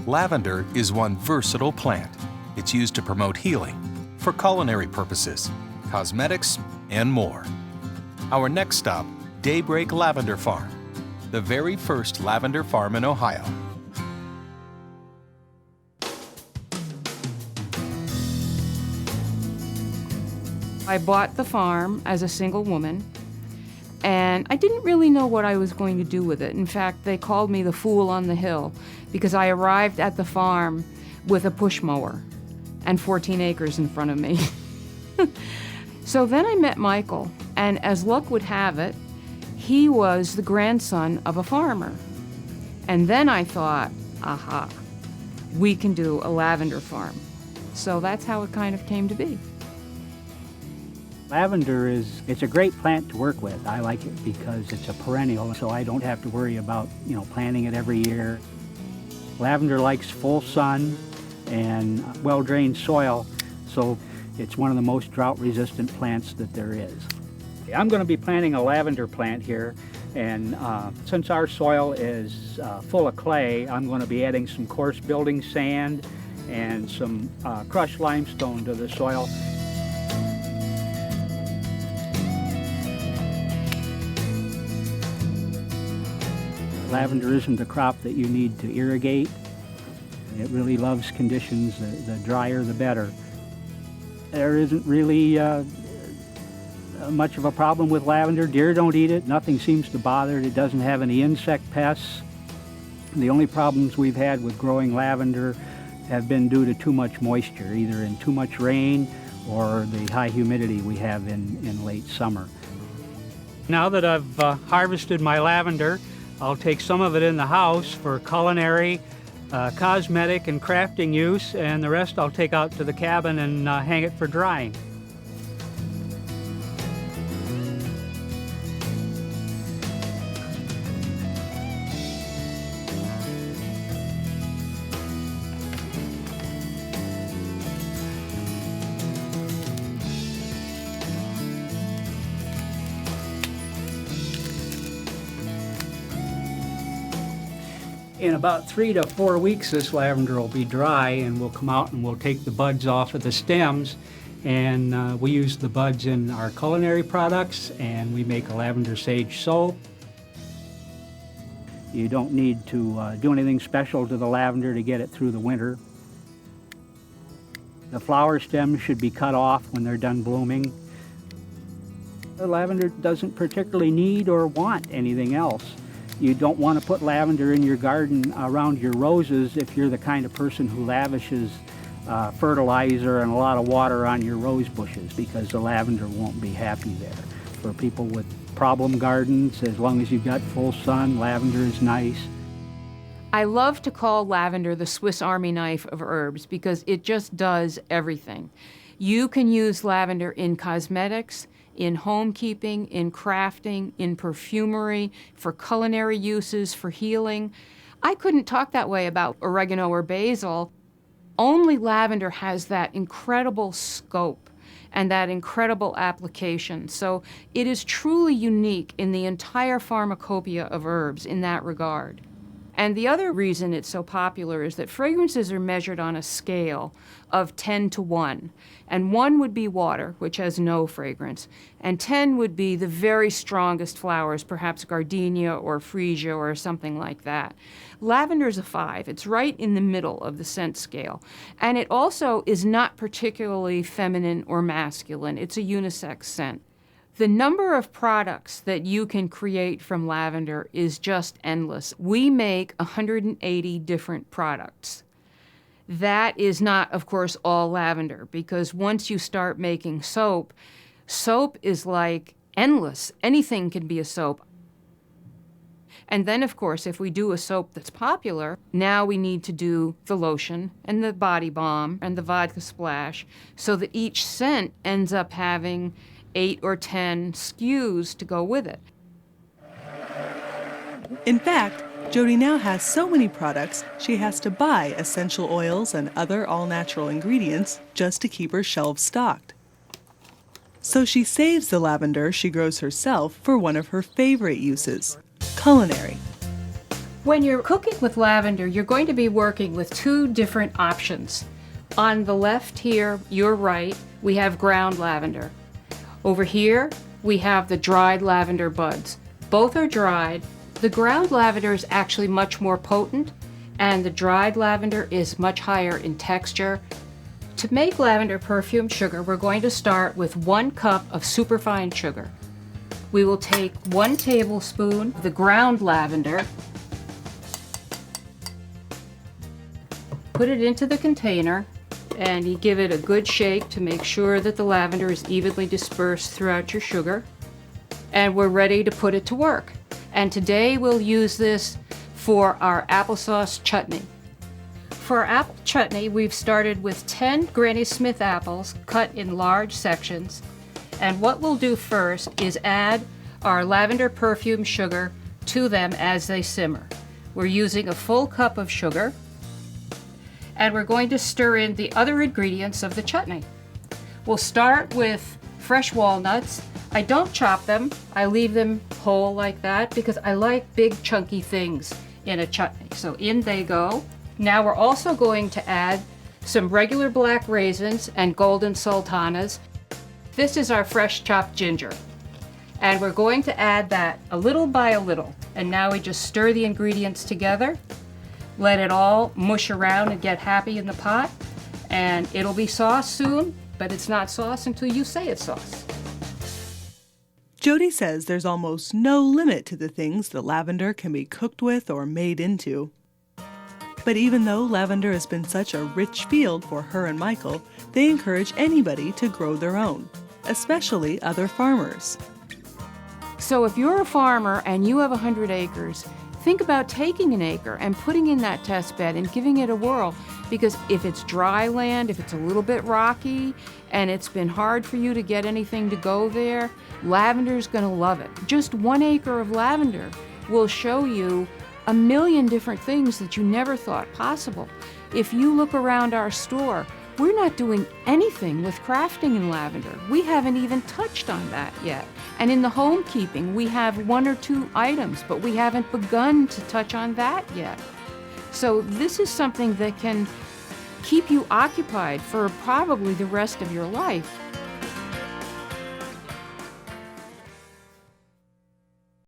Lavender is one versatile plant. It's used to promote healing, for culinary purposes, cosmetics, and more. Our next stop, Daybreak Lavender Farm, the very first lavender farm in Ohio. I bought the farm as a single woman, and I didn't really know what I was going to do with it. In fact, they called me the fool on the hill because I arrived at the farm with a push mower and 14 acres in front of me. So then I met Michael, and as luck would have it, he was the grandson of a farmer. And then I thought, aha, we can do a lavender farm. So that's how it kind of came to be. Lavender it's a great plant to work with. I like it because it's a perennial, so I don't have to worry about, planting it every year. Lavender likes full sun and well-drained soil, so it's one of the most drought-resistant plants that there is. I'm going to be planting a lavender plant here, and since our soil is full of clay, I'm going to be adding some coarse building sand and some crushed limestone to the soil. Lavender isn't a crop that you need to irrigate. It really loves conditions, the drier the better. There isn't really much of a problem with lavender. Deer don't eat it, nothing seems to bother it. It doesn't have any insect pests. The only problems we've had with growing lavender have been due to too much moisture, either in too much rain or the high humidity we have in late summer. Now that I've harvested my lavender, I'll take some of it in the house for culinary, cosmetic, and crafting use, and the rest I'll take out to the cabin and hang it for drying. In about 3 to 4 weeks, this lavender will be dry, and we'll come out and we'll take the buds off of the stems, and we use the buds in our culinary products, and we make a lavender sage soap. You don't need to do anything special to the lavender to get it through the winter. The flower stems should be cut off when they're done blooming. The lavender doesn't particularly need or want anything else. You don't want to put lavender in your garden around your roses if you're the kind of person who lavishes fertilizer and a lot of water on your rose bushes, because the lavender won't be happy there. For people with problem gardens, as long as you've got full sun, lavender is nice. I love to call lavender the Swiss Army knife of herbs because it just does everything. You can use lavender in cosmetics, in homekeeping, in crafting, in perfumery, for culinary uses, for healing. I couldn't talk that way about oregano or basil. Only lavender has that incredible scope and that incredible application. So it is truly unique in the entire pharmacopoeia of herbs in that regard. And the other reason it's so popular is that fragrances are measured on a scale of 10 to 1. And 1 would be water, which has no fragrance, and 10 would be the very strongest flowers, perhaps gardenia or freesia or something like that. Lavender is a 5. It's right in the middle of the scent scale. And it also is not particularly feminine or masculine. It's a unisex scent. The number of products that you can create from lavender is just endless. We make 180 different products. That is not, of course, all lavender, because once you start making soap, soap is like endless. Anything can be a soap. And then, of course, if we do a soap that's popular, now we need to do the lotion and the body balm and the vodka splash, so that each scent ends up having 8 or 10 SKUs to go with it. In fact, Jody now has so many products, she has to buy essential oils and other all-natural ingredients just to keep her shelves stocked. So she saves the lavender she grows herself for one of her favorite uses, culinary. When you're cooking with lavender, you're going to be working with two different options. On the left here, your right, we have ground lavender. Over here, we have the dried lavender buds. Both are dried. The ground lavender is actually much more potent, and the dried lavender is much higher in texture. To make lavender perfume sugar, we're going to start with 1 cup of superfine sugar. We will take 1 tablespoon of the ground lavender, put it into the container, and you give it a good shake to make sure that the lavender is evenly dispersed throughout your sugar. And we're ready to put it to work. And today we'll use this for our applesauce chutney. For our apple chutney, we've started with 10 Granny Smith apples cut in large sections. And what we'll do first is add our lavender perfume sugar to them as they simmer. We're using a full cup of sugar, and we're going to stir in the other ingredients of the chutney. We'll start with fresh walnuts. I don't chop them, I leave them whole like that because I like big chunky things in a chutney. So in they go. Now we're also going to add some regular black raisins and golden sultanas. This is our fresh chopped ginger. And we're going to add that a little by a little. And now we just stir the ingredients together. Let it all mush around and get happy in the pot, and it'll be sauce soon, but it's not sauce until you say it's sauce. Jody says there's almost no limit to the things the lavender can be cooked with or made into. But even though lavender has been such a rich field for her and Michael, they encourage anybody to grow their own, especially other farmers. So if you're a farmer and you have 100 acres, think about taking an acre and putting in that test bed and giving it a whirl, because if it's dry land, if it's a little bit rocky, and it's been hard for you to get anything to go there, lavender's gonna love it. Just 1 acre of lavender will show you a million different things that you never thought possible. If you look around our store, we're not doing anything with crafting in lavender. We haven't even touched on that yet. And in the home keeping, we have 1 or 2 items, but we haven't begun to touch on that yet. So this is something that can keep you occupied for probably the rest of your life.